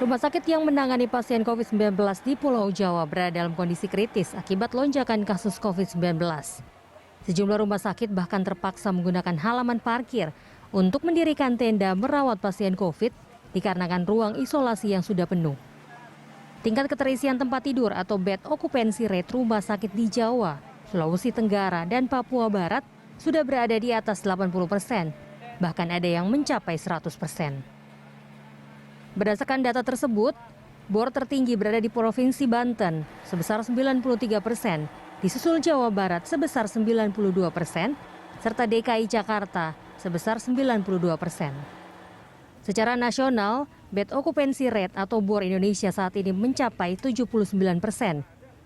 Rumah sakit yang menangani pasien COVID-19 di Pulau Jawa berada dalam kondisi kritis akibat lonjakan kasus COVID-19. Sejumlah rumah sakit bahkan terpaksa menggunakan halaman parkir untuk mendirikan tenda merawat pasien COVID dikarenakan ruang isolasi yang sudah penuh. Tingkat keterisian tempat tidur atau bed occupancy rate rumah sakit di Jawa, Sulawesi Tenggara, dan Papua Barat sudah berada di atas 80%, bahkan ada yang mencapai 100%. Berdasarkan data tersebut, bor tertinggi berada di Provinsi Banten sebesar 93%, disusul Jawa Barat sebesar 92%, serta DKI Jakarta sebesar 92%. Secara nasional, bed occupancy rate atau bor Indonesia saat ini mencapai 79%,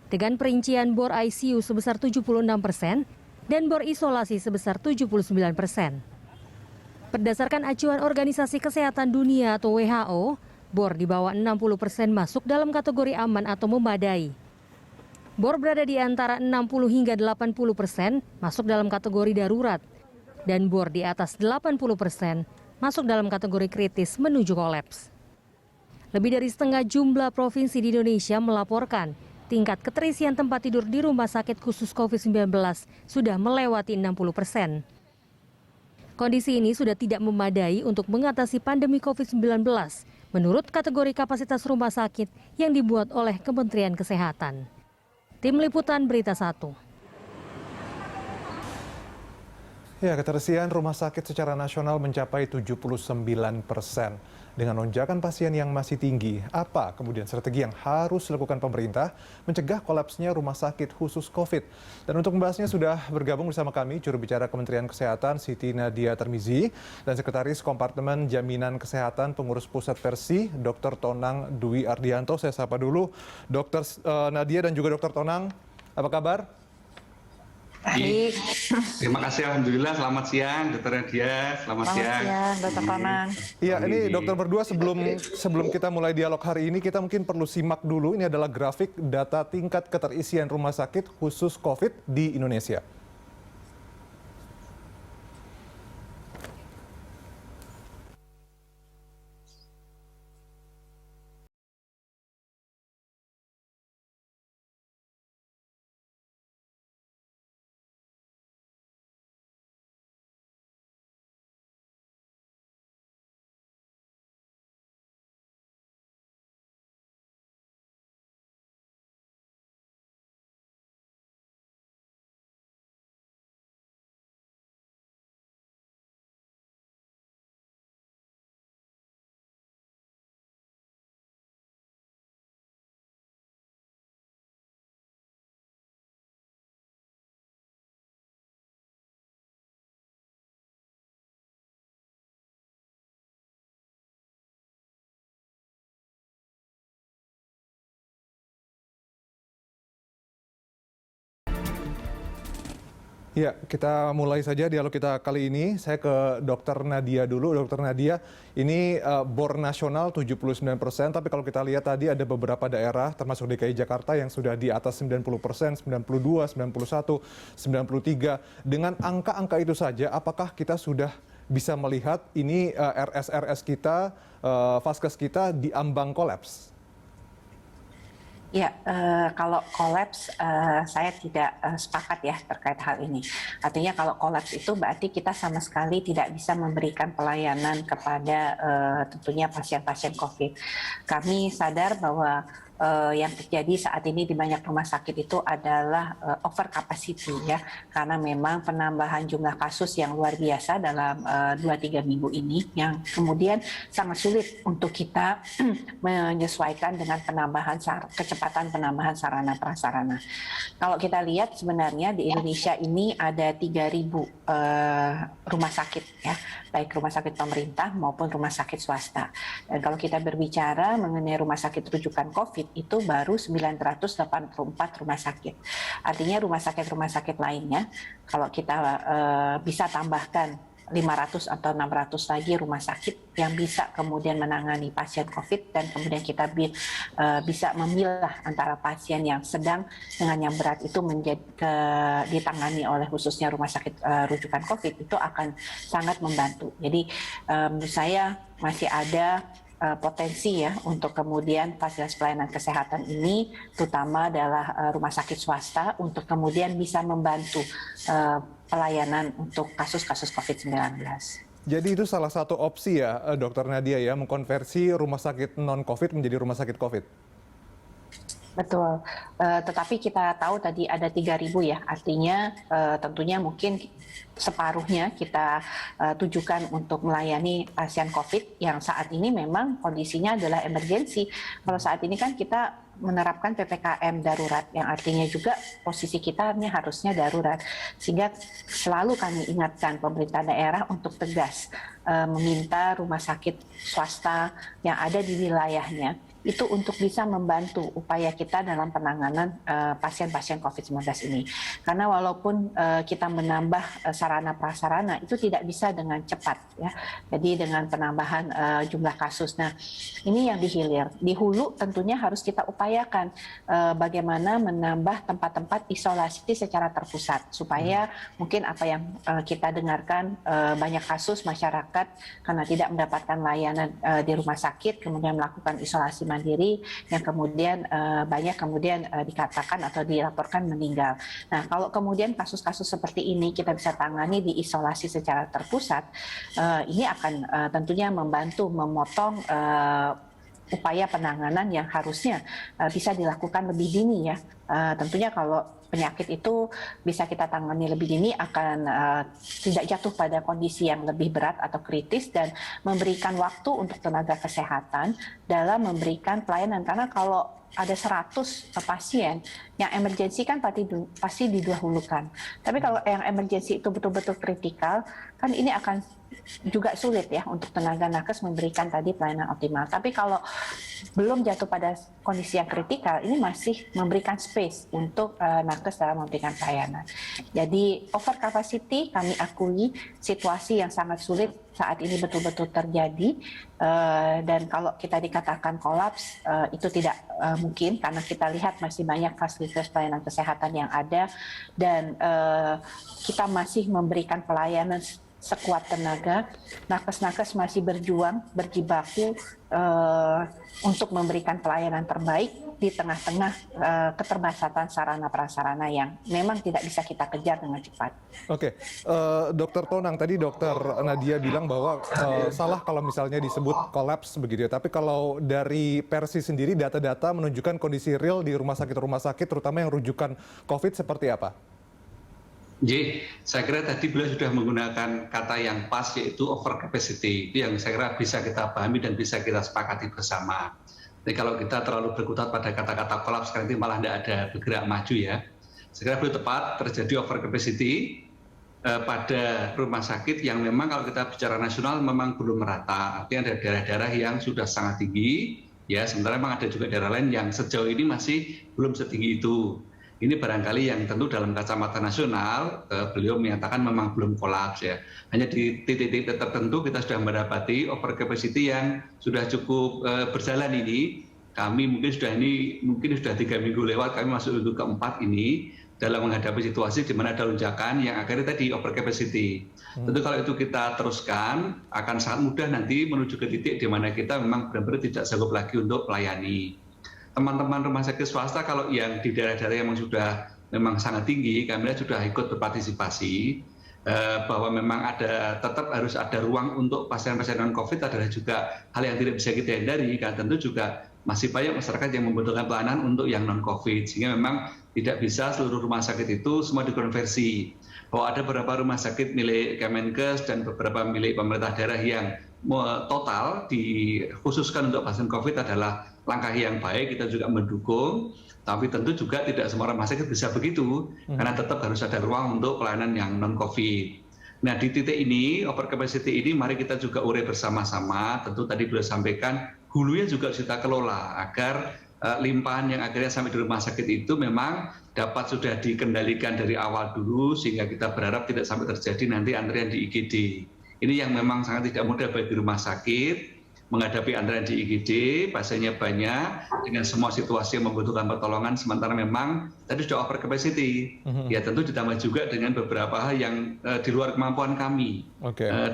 dengan perincian bor ICU sebesar 76% dan bor isolasi sebesar 79%. Berdasarkan acuan Organisasi Kesehatan Dunia atau WHO, bor di bawah 60% masuk dalam kategori aman atau memadai. Bor berada di antara 60 hingga 80% masuk dalam kategori darurat, dan bor di atas 80% masuk dalam kategori kritis menuju kolaps. Lebih dari setengah jumlah provinsi di Indonesia melaporkan tingkat keterisian tempat tidur di rumah sakit khusus COVID-19 sudah melewati 60%. Kondisi ini sudah tidak memadai untuk mengatasi pandemi COVID-19 menurut kategori kapasitas rumah sakit yang dibuat oleh Kementerian Kesehatan. Tim Liputan Berita 1. Ya, keterisian rumah sakit secara nasional mencapai 79%. Dengan lonjakan pasien yang masih tinggi, apa kemudian strategi yang harus dilakukan pemerintah mencegah kolapsnya rumah sakit khusus COVID? Dan untuk membahasnya sudah bergabung bersama kami juru bicara Kementerian Kesehatan Siti Nadia Tarmizi dan Sekretaris Kompartemen Jaminan Kesehatan Pengurus Pusat Persi Dr. Tonang Dwi Ardianto. Saya sapa dulu Dr. Nadia dan juga Dr. Tonang. Apa kabar? Baik. Terima kasih, alhamdulillah. Selamat siang, Dr. Nadia. Selamat siang, Dr. Tonang. Iya, ini dokter berdua sebelum kita mulai dialog hari ini, kita mungkin perlu simak dulu. Ini adalah grafik data tingkat keterisian rumah sakit khusus COVID di Indonesia. Ya, kita mulai saja dialog kita kali ini. Saya ke Dr. Nadia dulu. Dr. Nadia, ini bor nasional 79%, tapi kalau kita lihat tadi ada beberapa daerah, termasuk DKI Jakarta yang sudah di atas 90%, 92, 91, 93. Dengan angka-angka itu saja, apakah kita sudah bisa melihat ini RS-RS kita, vaskes kita diambang kolaps? Ya, kalau kolaps saya tidak sepakat ya terkait hal ini. Artinya kalau kolaps itu berarti kita sama sekali tidak bisa memberikan pelayanan kepada tentunya pasien-pasien COVID. Kami sadar bahwa yang terjadi saat ini di banyak rumah sakit itu adalah over capacity ya, karena memang penambahan jumlah kasus yang luar biasa dalam 2-3 minggu ini yang kemudian sangat sulit untuk kita menyesuaikan dengan kecepatan penambahan sarana prasarana. Kalau kita lihat sebenarnya di Indonesia ini ada 3.000 rumah sakit ya, baik rumah sakit pemerintah maupun rumah sakit swasta. Dan kalau kita berbicara mengenai rumah sakit rujukan COVID itu baru 984 rumah sakit. Artinya rumah sakit lainnya kalau kita bisa tambahkan 500 atau 600 lagi rumah sakit yang bisa kemudian menangani pasien COVID dan kemudian kita bisa memilah antara pasien yang sedang dengan yang berat itu ditangani oleh khususnya rumah sakit rujukan COVID itu akan sangat membantu. Jadi menurut saya masih ada potensi ya untuk kemudian fasilitas pelayanan kesehatan ini, terutama adalah rumah sakit swasta, untuk kemudian bisa membantu pelayanan untuk kasus-kasus COVID-19. Jadi itu salah satu opsi ya, Dokter Nadia ya, mengkonversi rumah sakit non-COVID menjadi rumah sakit COVID. Betul, tetapi kita tahu tadi ada 3.000 ya, artinya tentunya mungkin separuhnya kita tujukan untuk melayani pasien COVID yang saat ini memang kondisinya adalah emergensi. Kalau saat ini kan kita menerapkan PPKM darurat, yang artinya juga posisi kita ini harusnya darurat. Sehingga selalu kami ingatkan pemerintah daerah untuk tegas meminta rumah sakit swasta yang ada di wilayahnya itu untuk bisa membantu upaya kita dalam penanganan pasien-pasien COVID-19 ini. Karena walaupun kita menambah sarana prasarana itu tidak bisa dengan cepat ya. Jadi dengan penambahan jumlah kasus. Nah, ini yang di hilir. Di hulu tentunya harus kita upayakan bagaimana menambah tempat-tempat isolasi secara terpusat supaya mungkin apa yang kita dengarkan banyak kasus masyarakat karena tidak mendapatkan layanan di rumah sakit kemudian melakukan isolasi mandiri yang kemudian banyak kemudian dikatakan atau dilaporkan meninggal. Nah, kalau kemudian kasus-kasus seperti ini kita bisa tangani di isolasi secara terpusat, ini akan tentunya membantu memotong upaya penanganan yang harusnya bisa dilakukan lebih dini ya. Tentunya kalau penyakit itu bisa kita tangani lebih dini akan tidak jatuh pada kondisi yang lebih berat atau kritis dan memberikan waktu untuk tenaga kesehatan dalam memberikan pelayanan. Karena kalau ada 100 pasien yang emergensi kan pasti didahulukan. Tapi kalau yang emergensi itu betul-betul kritikal, kan ini akan juga sulit ya untuk tenaga nakes memberikan tadi pelayanan optimal. Tapi kalau belum jatuh pada kondisi yang kritikal, ini masih memberikan space untuk nakes dalam memberikan pelayanan. Jadi over capacity kami akui situasi yang sangat sulit saat ini betul-betul terjadi, dan kalau kita dikatakan kolaps itu tidak mungkin karena kita lihat masih banyak fasilitas pelayanan kesehatan yang ada dan kita masih memberikan pelayanan sekuat tenaga. Nakes-nakes masih berjuang, berjibaku untuk memberikan pelayanan terbaik di tengah-tengah keterbatasan sarana prasarana yang memang tidak bisa kita kejar dengan cepat. Oke, Dokter Tonang, tadi Dokter Nadia bilang bahwa salah kalau misalnya disebut kolaps begitu ya. Tapi kalau dari Persi sendiri, data-data menunjukkan kondisi real di rumah sakit, terutama yang rujukan COVID seperti apa? Saya kira tadi beliau sudah menggunakan kata yang pas, yaitu over capacity. Itu yang saya kira bisa kita pahami dan bisa kita sepakati bersama. Jadi kalau kita terlalu berkutat pada kata-kata kolaps, nanti malah tidak ada bergerak maju ya. Saya kira belum tepat, terjadi over capacity pada rumah sakit yang memang kalau kita bicara nasional memang belum merata. Artinya ada daerah-daerah yang sudah sangat tinggi, ya. Sementara memang ada juga daerah lain yang sejauh ini masih belum setinggi itu. Ini barangkali yang tentu dalam kacamata nasional beliau menyatakan memang belum kolaps ya. Hanya di titik-titik tertentu kita sudah mendapati over capacity yang sudah cukup berjalan ini. Kami mungkin sudah 3 minggu lewat, kami masuk minggu keempat ini dalam menghadapi situasi di mana ada lonjakan yang akhirnya tadi over capacity. Tentu kalau itu kita teruskan akan sangat mudah nanti menuju ke titik di mana kita memang benar-benar tidak sanggup lagi untuk melayani. Teman-teman rumah sakit swasta kalau yang di daerah-daerah yang memang sangat tinggi, kami sudah ikut berpartisipasi bahwa memang tetap harus ada ruang untuk pasien-pasien non-COVID adalah juga hal yang tidak bisa kita hindari, karena tentu juga masih banyak masyarakat yang membutuhkan pelayanan untuk yang non-COVID, sehingga memang tidak bisa seluruh rumah sakit itu semua dikonversi. Bahwa ada beberapa rumah sakit milik Kemenkes dan beberapa milik pemerintah daerah yang total dikhususkan untuk pasien COVID adalah langkah yang baik, kita juga mendukung, tapi tentu juga tidak semua rumah sakit bisa begitu, karena tetap harus ada ruang untuk pelayanan yang non-COVID. Nah, di titik ini, over capacity ini, mari kita juga urai bersama-sama, tentu tadi beliau sampaikan, hulunya juga harus kita kelola, agar limpahan yang akhirnya sampai di rumah sakit itu memang dapat sudah dikendalikan dari awal dulu, sehingga kita berharap tidak sampai terjadi nanti antrian di IGD. Ini yang memang sangat tidak mudah bagi rumah sakit, menghadapi antrean di IGD, pasiennya banyak, dengan semua situasi yang membutuhkan pertolongan, sementara memang tadi sudah over capacity. Ya tentu ditambah juga dengan beberapa hal yang di luar kemampuan kami.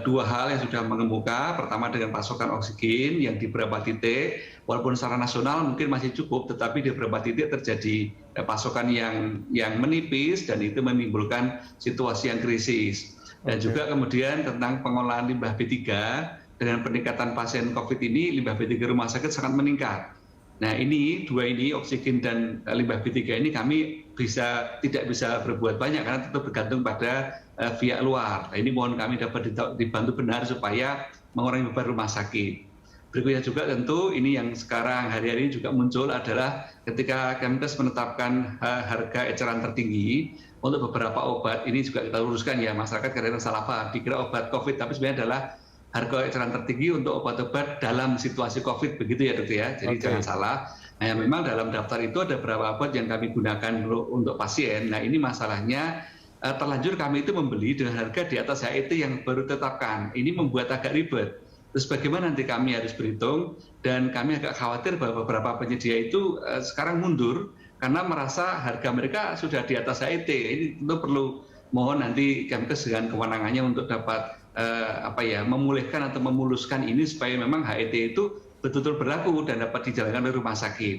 Dua hal yang sudah mengemuka, pertama dengan pasokan oksigen yang di beberapa titik, walaupun secara nasional mungkin masih cukup, tetapi di beberapa titik terjadi pasokan yang menipis dan itu menimbulkan situasi yang krisis. Dan juga kemudian tentang pengolahan limbah B3, dengan peningkatan pasien COVID ini, limbah B3 rumah sakit sangat meningkat. Nah dua ini, oksigen dan limbah B3 ini kami tidak bisa berbuat banyak karena tetap bergantung pada pihak luar. Nah, ini mohon kami dapat dibantu benar supaya mengurangi beban rumah sakit. Berikutnya juga tentu ini yang sekarang hari-hari ini juga muncul adalah ketika Kemkes menetapkan harga eceran tertinggi untuk beberapa obat, ini juga kita luruskan ya, masyarakat kadang-kadang salah paham, dikira obat COVID, tapi sebenarnya adalah harga eceran tertinggi untuk obat-obat dalam situasi COVID, begitu ya dok ya. Jadi jangan salah. Nah memang dalam daftar itu ada beberapa obat yang kami gunakan untuk pasien. Nah ini masalahnya terlanjur kami itu membeli dengan harga di atas HET yang baru ditetapkan. Ini membuat agak ribet. Terus bagaimana nanti kami harus berhitung, dan kami agak khawatir bahwa beberapa penyedia itu sekarang mundur karena merasa harga mereka sudah di atas HET. Ini tentu perlu mohon nanti Kemkes dengan kewenangannya untuk dapat memulihkan atau memuluskan ini supaya memang HET itu betul-betul berlaku dan dapat dijalankan oleh rumah sakit.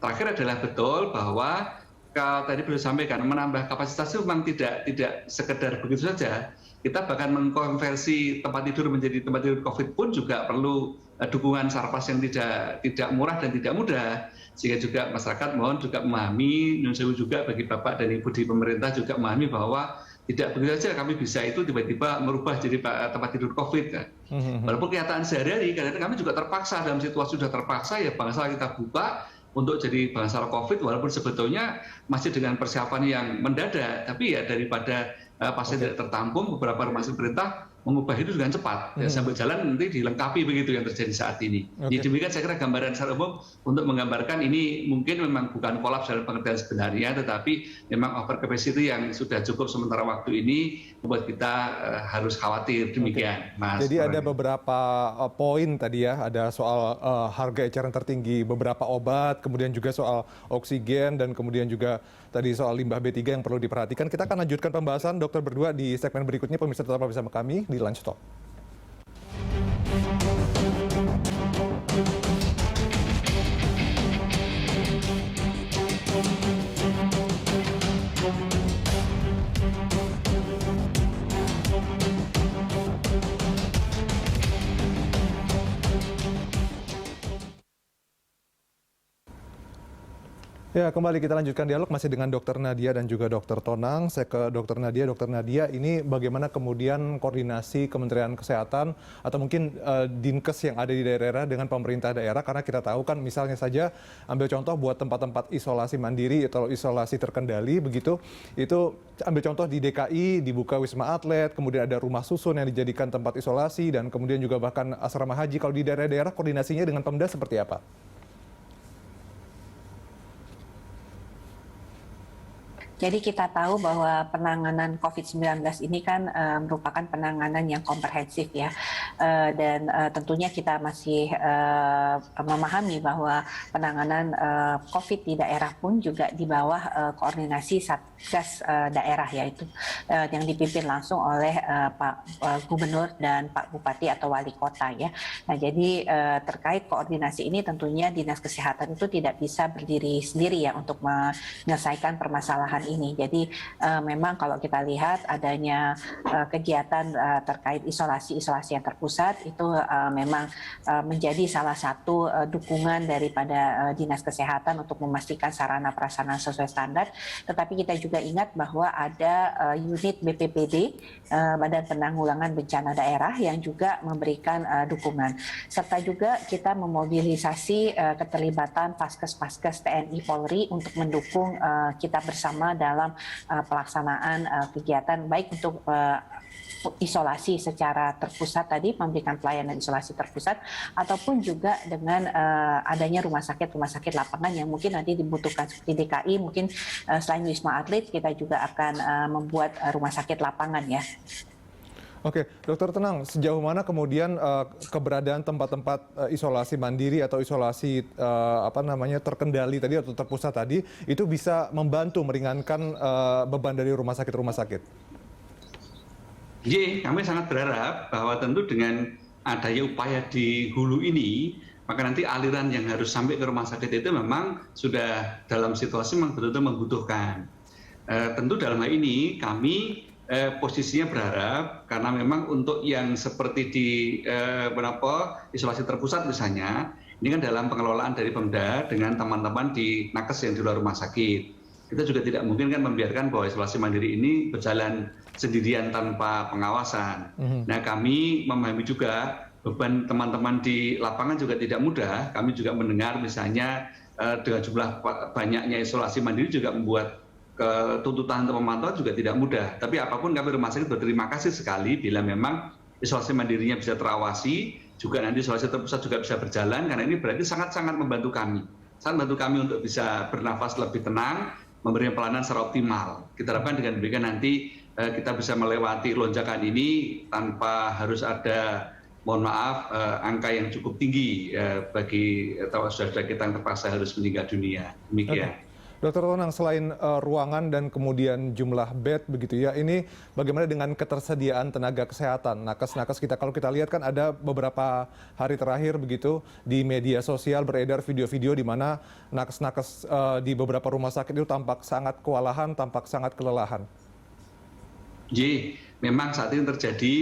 Terakhir adalah betul bahwa kalau tadi belum sampaikan, menambah kapasitas itu memang tidak sekedar begitu saja. Kita bahkan mengkonversi tempat tidur menjadi tempat tidur COVID pun juga perlu dukungan sarpas yang tidak murah dan tidak mudah. Sehingga juga masyarakat mohon juga memahami, nyun sewu juga bagi Bapak dan Ibu di pemerintah juga memahami bahwa tidak begitu saja kami bisa itu tiba-tiba merubah jadi tempat tidur COVID kan. Walaupun kenyataan sehari-hari, kadang-kadang kami juga terpaksa dalam situasi sudah terpaksa ya bangsa kita buka untuk jadi bangsal COVID, walaupun sebetulnya masih dengan persiapan yang mendadak, tapi ya daripada pasien tidak tertampung, beberapa rumah sakit pemerintah mengubah itu dengan cepat dan sambil jalan nanti dilengkapi begitu yang terjadi saat ini. Jadi demikian saya kira gambaran secara umum untuk menggambarkan ini mungkin memang bukan kolaps dalam pengertian sebenarnya, tetapi memang over capacity yang sudah cukup sementara waktu ini membuat kita harus khawatir demikian, Mas. Jadi ada beberapa poin tadi ya, ada soal harga eceran tertinggi beberapa obat, kemudian juga soal oksigen dan kemudian juga tadi soal limbah B3 yang perlu diperhatikan. Kita akan lanjutkan pembahasan dokter berdua di segmen berikutnya. Pemirsa tetap bersama kami di Lunch Talk. Ya, kembali kita lanjutkan dialog masih dengan Dr. Nadia dan juga Dr. Tonang. Saya ke Dr. Nadia. Dr. Nadia, ini bagaimana kemudian koordinasi Kementerian Kesehatan atau mungkin Dinkes yang ada di daerah dengan pemerintah daerah? Karena kita tahu kan misalnya saja ambil contoh buat tempat-tempat isolasi mandiri atau isolasi terkendali begitu, itu ambil contoh di DKI dibuka Wisma Atlet, kemudian ada rumah susun yang dijadikan tempat isolasi dan kemudian juga bahkan asrama haji. Kalau di daerah-daerah koordinasinya dengan Pemda seperti apa? Jadi kita tahu bahwa penanganan COVID-19 ini kan merupakan penanganan yang komprehensif ya, dan tentunya kita masih memahami bahwa penanganan COVID di daerah pun juga di bawah koordinasi Satgas daerah, yaitu yang dipimpin langsung oleh Pak Gubernur dan Pak Bupati atau Wali Kota ya. Nah jadi terkait koordinasi ini tentunya Dinas Kesehatan itu tidak bisa berdiri sendiri ya untuk menyelesaikan permasalahan ini. Jadi memang kalau kita lihat adanya kegiatan terkait isolasi yang terpusat itu memang menjadi salah satu dukungan daripada Dinas Kesehatan untuk memastikan sarana prasarana sesuai standar. Tetapi kita juga ingat bahwa ada unit BPBD, Badan Penanggulangan Bencana Daerah, yang juga memberikan dukungan. Serta juga kita memobilisasi keterlibatan Paskes TNI Polri untuk mendukung kita bersama dalam pelaksanaan kegiatan baik untuk isolasi secara terpusat tadi, memberikan pelayanan isolasi terpusat, ataupun juga dengan adanya rumah sakit lapangan yang mungkin nanti dibutuhkan seperti DKI, mungkin selain Wisma Atlet kita juga akan membuat rumah sakit lapangan ya. Oke, dokter tenang. Sejauh mana kemudian keberadaan tempat-tempat isolasi mandiri atau isolasi terkendali tadi atau terpusat tadi itu bisa membantu meringankan beban dari rumah sakit? Kami sangat berharap bahwa tentu dengan adanya upaya di hulu ini, maka nanti aliran yang harus sampai ke rumah sakit itu memang sudah dalam situasi memang betul-betul membutuhkan. Tentu dalam hal ini kami posisinya berharap karena memang untuk yang seperti di isolasi terpusat misalnya, ini kan dalam pengelolaan dari Pemda dengan teman-teman di nakes yang di luar rumah sakit. Kita juga tidak mungkin kan membiarkan bahwa isolasi mandiri ini berjalan sendirian tanpa pengawasan. Nah, kami memahami juga beban teman-teman di lapangan juga tidak mudah. Kami juga mendengar misalnya dengan jumlah banyaknya isolasi mandiri juga membuat tuntutan untuk memantau juga tidak mudah. Tapi apapun kami rumah sakit berterima kasih sekali bila memang isolasi mandirinya bisa terawasi, juga nanti isolasi terpusat juga bisa berjalan, karena ini berarti sangat-sangat membantu kami. Sangat membantu kami untuk bisa bernafas lebih tenang, memberikan pelayanan secara optimal. Kita harapkan dengan demikian nanti kita bisa melewati lonjakan ini tanpa harus ada, mohon maaf, angka yang cukup tinggi bagi saudara-saudara kita yang terpaksa harus meninggal dunia. Demikian. Dokter Tonang, selain ruangan dan kemudian jumlah bed begitu ya, ini bagaimana dengan ketersediaan tenaga kesehatan? Nakes-nakes kita, kalau kita lihat kan ada beberapa hari terakhir begitu di media sosial beredar video-video di mana nakes-nakes di beberapa rumah sakit itu tampak sangat kewalahan, tampak sangat kelelahan. Memang saat ini terjadi,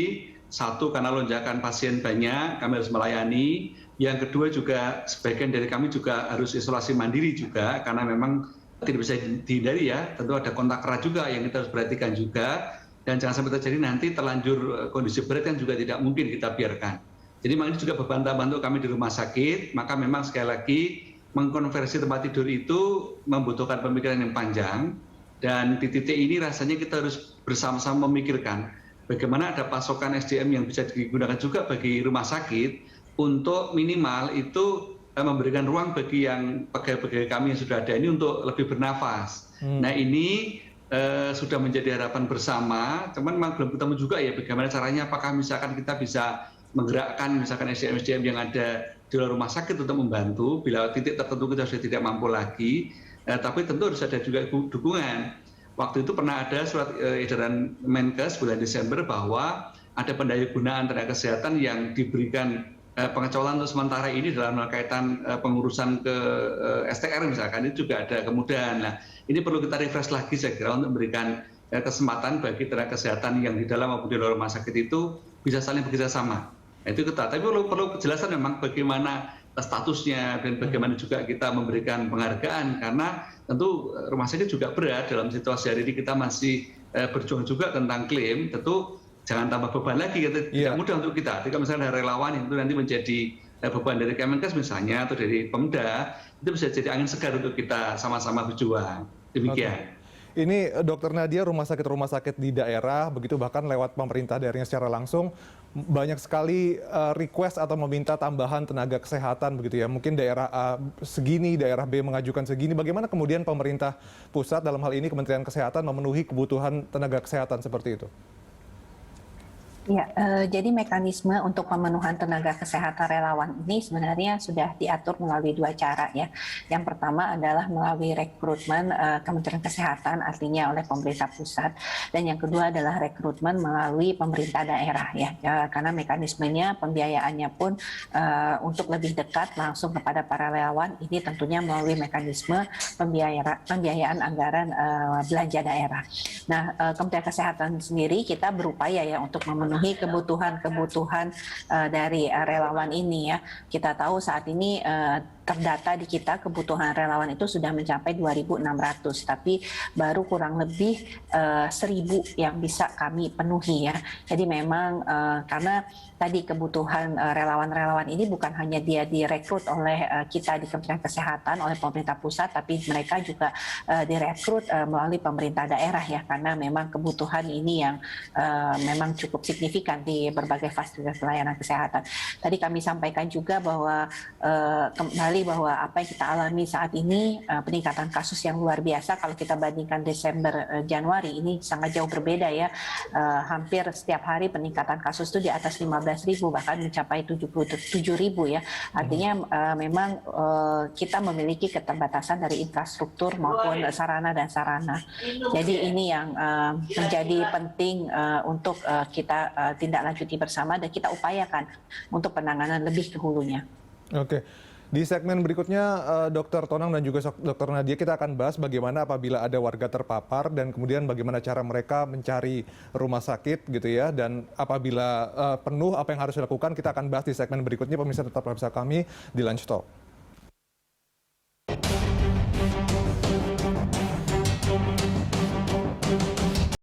satu karena lonjakan pasien banyak, kami harus melayani. Yang kedua juga sebagian dari kami juga harus isolasi mandiri juga, karena memang tidak bisa dihindari ya, tentu ada kontak erat juga yang kita harus perhatikan juga, dan jangan sampai terjadi nanti terlanjur kondisi berat yang juga tidak mungkin kita biarkan. Jadi memang ini juga beban tambahan untuk kami di rumah sakit, maka memang sekali lagi mengkonversi tempat tidur itu membutuhkan pemikiran yang panjang, dan di titik ini rasanya kita harus bersama-sama memikirkan bagaimana ada pasokan SDM yang bisa digunakan juga bagi rumah sakit untuk minimal itu memberikan ruang bagi yang pegawai-pegawai kami yang sudah ada ini untuk lebih bernafas. Nah ini sudah menjadi harapan bersama, cuman memang belum ketemu juga ya bagaimana caranya, apakah misalkan kita bisa menggerakkan misalkan SDM-SDM yang ada di luar rumah sakit untuk membantu bila titik tertentu kita sudah tidak mampu lagi, tapi tentu harus ada juga dukungan. Waktu itu pernah ada surat edaran Menkes bulan Desember bahwa ada pendayagunaan tenaga kesehatan yang diberikan pengecualian untuk sementara ini dalam kaitan pengurusan ke STR misalkan, itu juga ada kemudahan. Nah, ini perlu kita refresh lagi saya kira untuk memberikan kesempatan bagi tenaga kesehatan yang di dalam maupun di luar rumah sakit itu bisa saling bekerja sama. Nah, itu ketat. Tapi perlu kejelasan memang bagaimana statusnya dan bagaimana juga kita memberikan penghargaan, karena tentu rumah sakit juga berat dalam situasi hari ini, kita masih berjuang juga tentang klaim, tentu jangan tambah beban lagi, tidak mudah untuk kita. Jika misalnya ada relawan yang itu nanti menjadi beban dari Kemenkes misalnya atau dari Pemda, itu bisa jadi angin segar untuk kita sama-sama berjuang. Demikian. Ini Dokter Nadia, rumah sakit di daerah, begitu bahkan lewat pemerintah daerahnya secara langsung, banyak sekali request atau meminta tambahan tenaga kesehatan begitu ya. Mungkin daerah A segini, daerah B mengajukan segini. Bagaimana kemudian pemerintah pusat dalam hal ini Kementerian Kesehatan memenuhi kebutuhan tenaga kesehatan seperti itu? Ya, jadi mekanisme untuk pemenuhan tenaga kesehatan relawan ini sebenarnya sudah diatur melalui dua cara ya. Yang pertama adalah melalui rekrutmen Kementerian Kesehatan, artinya oleh pemerintah pusat, dan yang kedua adalah rekrutmen melalui pemerintah daerah ya. Karena mekanismenya pembiayaannya pun untuk lebih dekat langsung kepada para relawan ini tentunya melalui mekanisme pembiayaan anggaran belanja daerah. Nah, Kementerian Kesehatan sendiri kita berupaya ya untuk memenuhi kebutuhan dari relawan ini ya. Kita tahu saat ini terdata di kita kebutuhan relawan itu sudah mencapai 2.600, tapi baru kurang lebih 1.000 yang bisa kami penuhi ya. Jadi memang karena tadi kebutuhan relawan-relawan ini bukan hanya dia direkrut oleh kita di Kementerian Kesehatan, oleh pemerintah pusat, tapi mereka juga direkrut melalui pemerintah daerah ya, karena memang kebutuhan ini yang memang cukup signifikan di berbagai fasilitas pelayanan kesehatan. Tadi kami sampaikan juga bahwa kembali sekali bahwa apa yang kita alami saat ini, peningkatan kasus yang luar biasa kalau kita bandingkan Desember, Januari, ini sangat jauh berbeda ya. Hampir setiap hari peningkatan kasus itu di atas 15.000, bahkan mencapai 77.000 ya. Artinya memang kita memiliki keterbatasan dari infrastruktur maupun sarana dan sarana. Jadi ini yang menjadi penting untuk kita tindak lanjuti bersama dan kita upayakan untuk penanganan lebih ke hulunya. Oke. Di segmen berikutnya, Dr. Tonang dan juga Dr. Nadia, kita akan bahas bagaimana apabila ada warga terpapar dan kemudian bagaimana cara mereka mencari rumah sakit gitu ya. Dan apabila penuh, apa yang harus dilakukan, kita akan bahas di segmen berikutnya. Pemirsa tetaplah bersama kami di Lunch Talk.